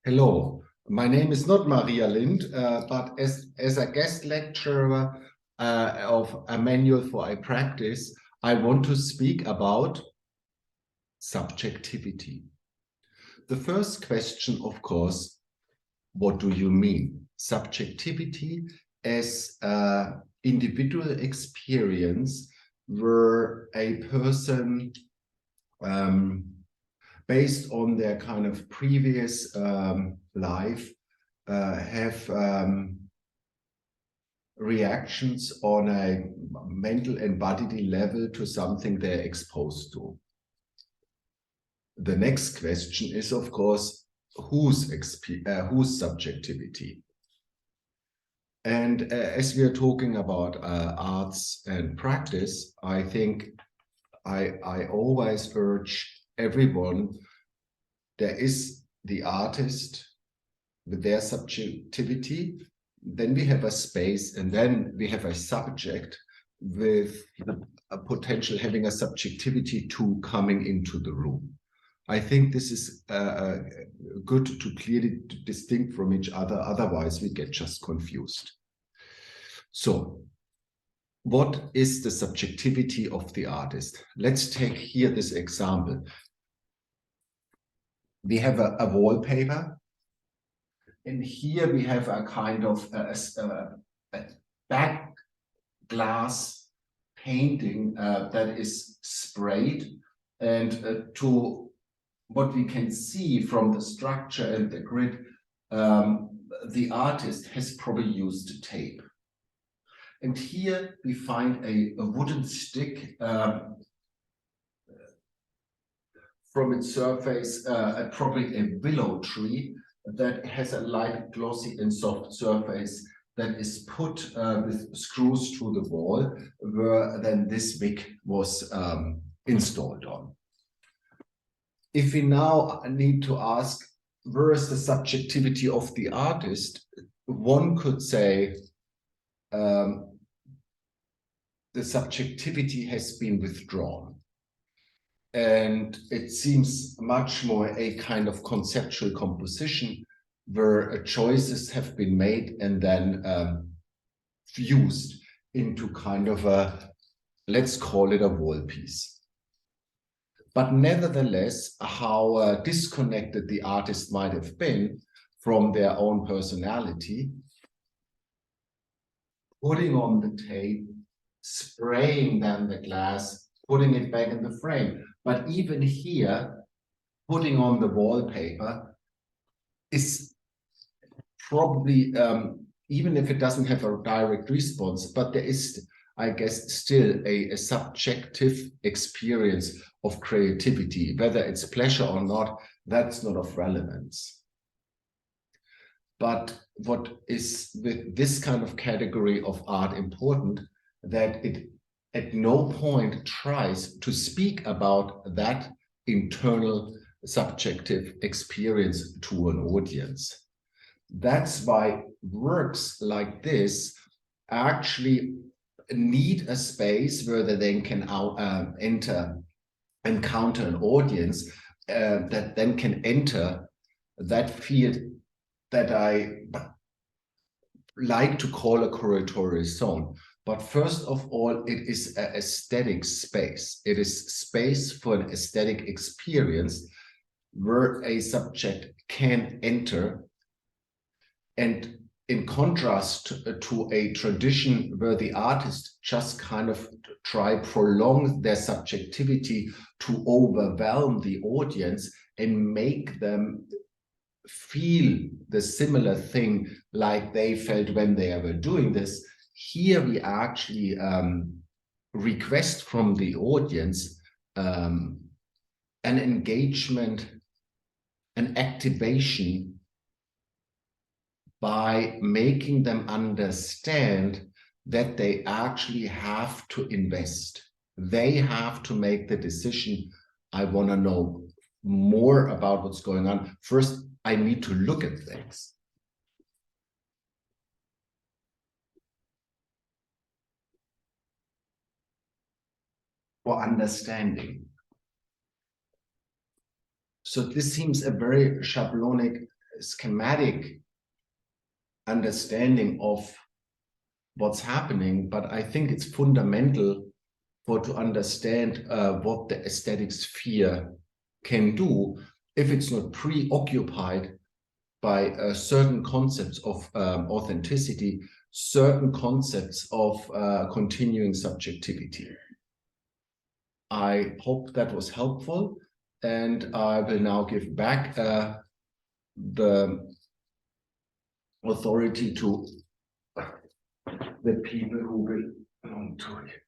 Hello, my name is not Maria Lind, but as a guest lecturer of a manual for iPractice, I want to speak about subjectivity. The first question, of course, what do you mean? Subjectivity as individual experience where a person based on their kind of previous life, have reactions on a mental and bodily level to something they're exposed to. The next question is, of course, whose subjectivity? And as we are talking about arts and practice, I think I always urge everyone, there is the artist with their subjectivity, then we have a space, and then we have a subject with a potential having a subjectivity too coming into the room. I think this is good to clearly distinct from each other, otherwise we get just confused. So, what is the subjectivity of the artist? Let's take here this example. We have a wallpaper, and here we have a kind of a back glass painting that is sprayed, and to what we can see from the structure and the grid, the artist has probably used tape. And here we find a wooden stick from its surface, probably a willow tree that has a light, glossy and soft surface that is put with screws through the wall, where then this wick was installed on. If we now need to ask, where is the subjectivity of the artist? One could say, the subjectivity has been withdrawn. And it seems much more a kind of conceptual composition where choices have been made and then fused into kind of a, let's call it a wall piece. But nevertheless, how disconnected the artist might have been from their own personality, putting on the tape, spraying then the glass, putting it back in the frame. But even here, putting on the wallpaper is probably, even if it doesn't have a direct response, but there is, I guess, still a subjective experience of creativity. Whether it's pleasure or not, that's not of relevance. But what is with this kind of category of art important, that it at no point tries to speak about that internal subjective experience to an audience. That's why works like this actually need a space where they then can encounter an audience that then can enter that field that I like to call a curatorial zone. But first of all, it is an aesthetic space. It is space for an aesthetic experience where a subject can enter. And in contrast to a tradition where the artist just kind of prolong their subjectivity to overwhelm the audience and make them feel the similar thing like they felt when they were doing this, here we actually request from the audience an engagement, an activation by making them understand that they actually have to invest. They have to make the decision, I want to know more about what's going on. First, I need to look at things. For understanding. So this seems a very schablonic, schematic understanding of what's happening, but I think it's fundamental for to understand what the aesthetic sphere can do if it's not preoccupied by certain concepts of authenticity, certain concepts of continuing subjectivity. I hope that was helpful, and I will now give back the authority to the people who will belong to it.